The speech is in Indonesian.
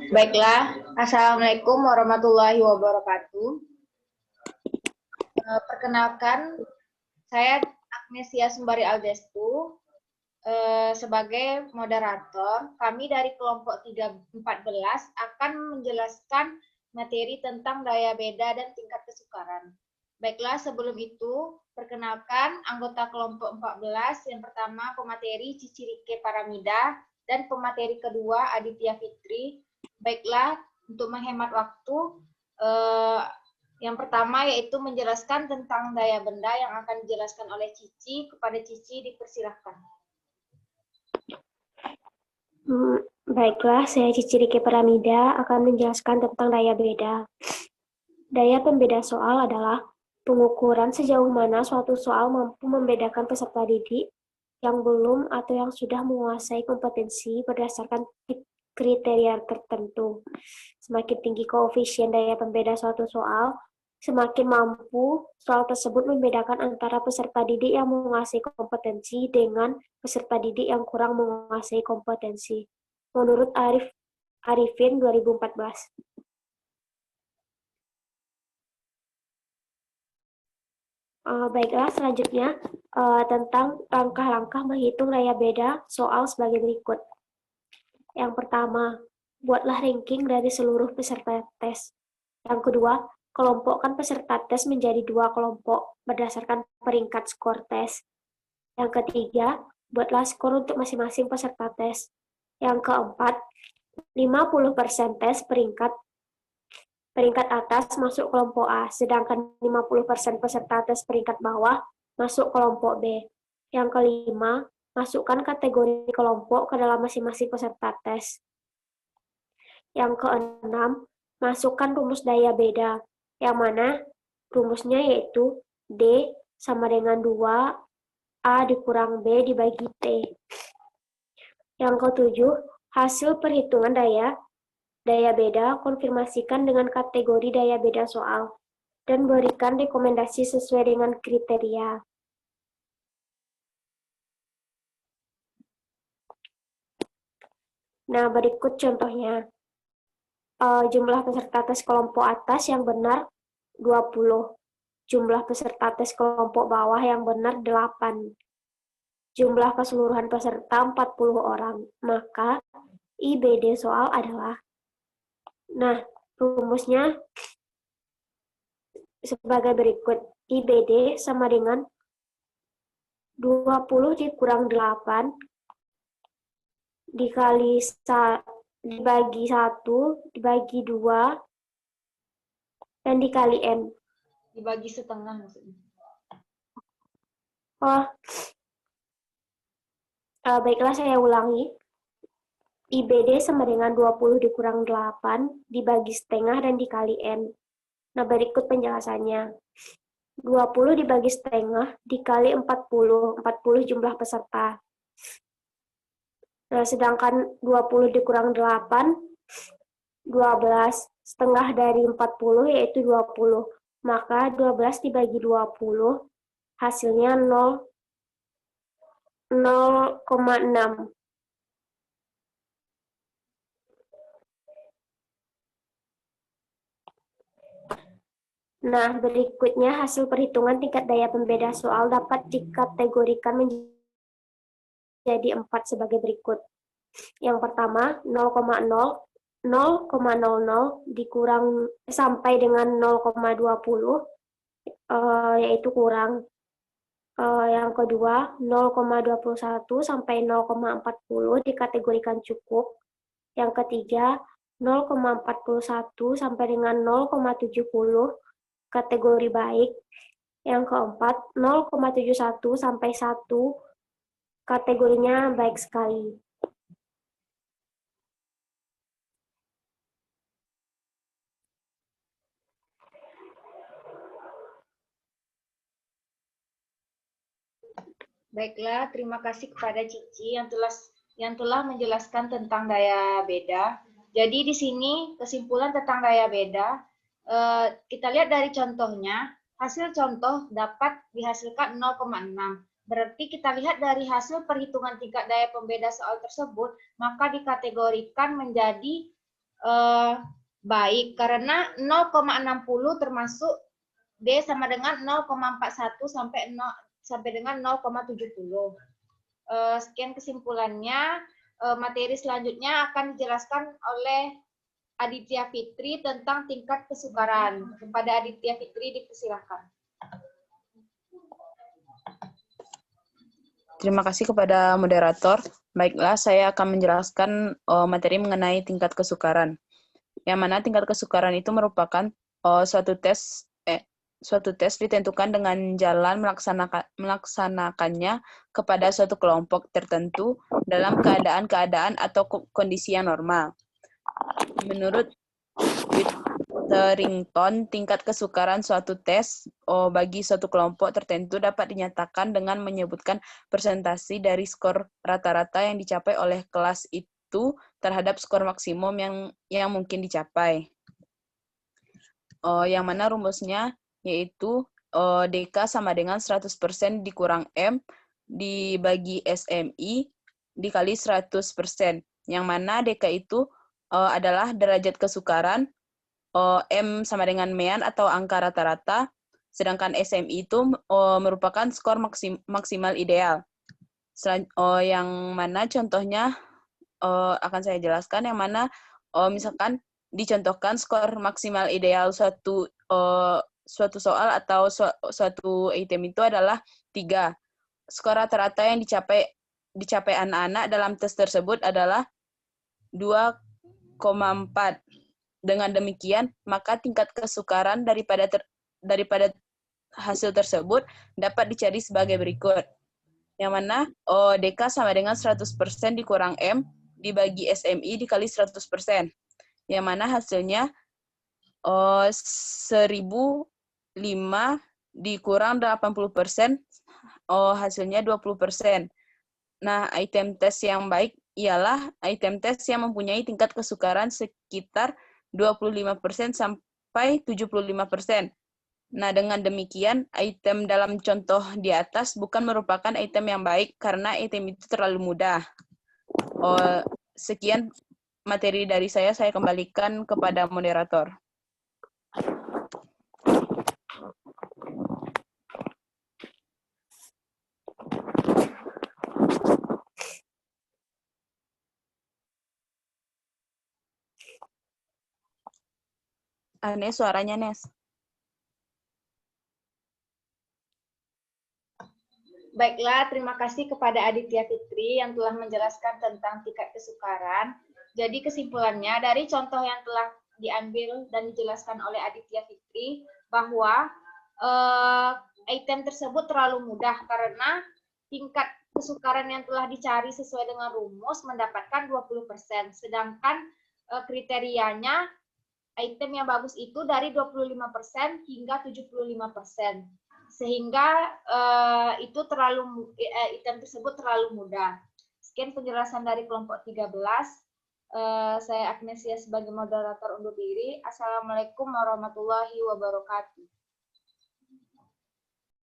Baiklah, Assalamualaikum warahmatullahi wabarakatuh. Perkenalkan, saya Agnesia Sembari Aldestu sebagai moderator. Kami dari kelompok 314 akan menjelaskan materi tentang daya beda dan tingkat kesukaran. Baiklah, sebelum itu, perkenalkan anggota kelompok 14. Yang pertama, pemateri Cici Rike Paramida, dan pemateri kedua, Aditya Fitri. Baiklah, untuk menghemat waktu, yang pertama yaitu menjelaskan tentang daya benda yang akan dijelaskan oleh Cici. Kepada Cici, dipersilahkan. Baiklah, saya Cici Rike Paramida akan menjelaskan tentang daya beda. Daya pembeda soal adalah pengukuran sejauh mana suatu soal mampu membedakan peserta didik yang belum atau yang sudah menguasai kompetensi berdasarkan kriteria tertentu. Semakin tinggi koefisien daya pembeda suatu soal, semakin mampu soal tersebut membedakan antara peserta didik yang menguasai kompetensi dengan peserta didik yang kurang menguasai kompetensi. Menurut Arifin 2014. Baiklah, selanjutnya tentang langkah-langkah menghitung daya beda soal sebagai berikut. Yang pertama, buatlah ranking dari seluruh peserta tes. Yang kedua, kelompokkan peserta tes menjadi 2 kelompok berdasarkan peringkat skor tes. Yang ketiga, buatlah skor untuk masing-masing peserta tes. Yang keempat, 50% tes peringkat atas masuk kelompok A, sedangkan 50% peserta tes peringkat bawah masuk kelompok B. Yang kelima, masukkan kategori kelompok ke dalam masing-masing peserta tes. Yang keenam, masukkan rumus daya beda, yang mana rumusnya yaitu D sama dengan 2A dikurang B dibagi T. Yang ketujuh, hasil perhitungan daya beda konfirmasikan dengan kategori daya beda soal, dan berikan rekomendasi sesuai dengan kriteria. Nah, berikut contohnya. Jumlah peserta tes kelompok atas yang benar 20. Jumlah peserta tes kelompok bawah yang benar 8. Jumlah keseluruhan peserta 40 orang. Maka IBD soal adalah, nah, rumusnya sebagai berikut. IBD sama dengan 20 dikurang 8 dibagi 1 dibagi 2 dan dikali N. Dibagi setengah maksudnya. Baiklah, saya ulangi. IBD sama dengan 20 dikurang 8 dibagi setengah dan dikali N. Nah, berikut penjelasannya. 20 dibagi setengah dikali 40 jumlah peserta. Nah, sedangkan 20 dikurang 8, 12. Setengah dari 40 yaitu 20. Maka 12 dibagi 20, hasilnya 0,6. Nah, berikutnya hasil perhitungan tingkat daya pembeda soal dapat dikategorikan menjadi 4 sebagai berikut. Yang pertama, 0,00 dikurang sampai dengan 0,20 yaitu kurang. Yang kedua, 0,21 sampai 0,40 dikategorikan cukup. Yang ketiga, 0,41 sampai dengan 0,70 kategori baik. Yang keempat, 0,71 sampai 1 kategorinya baik sekali. Baiklah, terima kasih kepada Cici yang telah menjelaskan tentang daya beda. Jadi di sini kesimpulan tentang daya beda, kita lihat dari contohnya, hasil contoh dapat dihasilkan 0,6. Berarti kita lihat dari hasil perhitungan tingkat daya pembeda soal tersebut, maka dikategorikan menjadi baik karena 0,60 termasuk D sama dengan 0,41 sampai dengan 0,70. Sekian kesimpulannya. Materi selanjutnya akan dijelaskan oleh Aditya Fitri tentang tingkat kesukaran. Kepada Aditya Fitri dipersilakan. Terima kasih kepada moderator. Baiklah, saya akan menjelaskan materi mengenai tingkat kesukaran. Yang mana tingkat kesukaran itu merupakan suatu tes ditentukan dengan jalan melaksanakannya kepada suatu kelompok tertentu dalam keadaan-keadaan atau kondisi yang normal. Menurut Witterington, tingkat kesukaran suatu tes bagi suatu kelompok tertentu dapat dinyatakan dengan menyebutkan persentase dari skor rata-rata yang dicapai oleh kelas itu terhadap skor maksimum yang mungkin dicapai. Yang mana rumusnya yaitu DK sama dengan 100% dikurang M dibagi SMI dikali 100%. Yang mana DK itu adalah derajat kesukaran, M sama dengan mean atau angka rata-rata, sedangkan SMI itu merupakan skor maksimal ideal. Yang mana contohnya akan saya jelaskan, yang mana misalkan dicontohkan skor maksimal ideal suatu soal atau suatu item itu adalah 3. Skor rata-rata yang dicapai anak-anak dalam tes tersebut adalah 2,4. Dengan demikian, maka tingkat kesukaran daripada hasil tersebut dapat dicari sebagai berikut. Yang mana DK sama dengan 100% dikurang M dibagi SMI dikali 100%. Yang mana hasilnya 1005 dikurang 80%, hasilnya 20%. Nah, item tes yang baik ialah item tes yang mempunyai tingkat kesukaran sekitar 25% sampai 75%. Nah, dengan demikian, item dalam contoh di atas bukan merupakan item yang baik karena item itu terlalu mudah. Sekian materi dari saya kembalikan kepada moderator. Nes, suaranya Nes. Baiklah, terima kasih kepada Aditya Fitri yang telah menjelaskan tentang tingkat kesukaran. Jadi kesimpulannya dari contoh yang telah diambil dan dijelaskan oleh Aditya Fitri bahwa item tersebut terlalu mudah karena tingkat kesukaran yang telah dicari sesuai dengan rumus mendapatkan 20%, sedangkan kriterianya item yang bagus itu dari 25% hingga 75%. Sehingga item tersebut terlalu mudah. Sekian penjelasan dari kelompok 13. Saya Agnesia sebagai moderator undur diri. Assalamualaikum warahmatullahi wabarakatuh.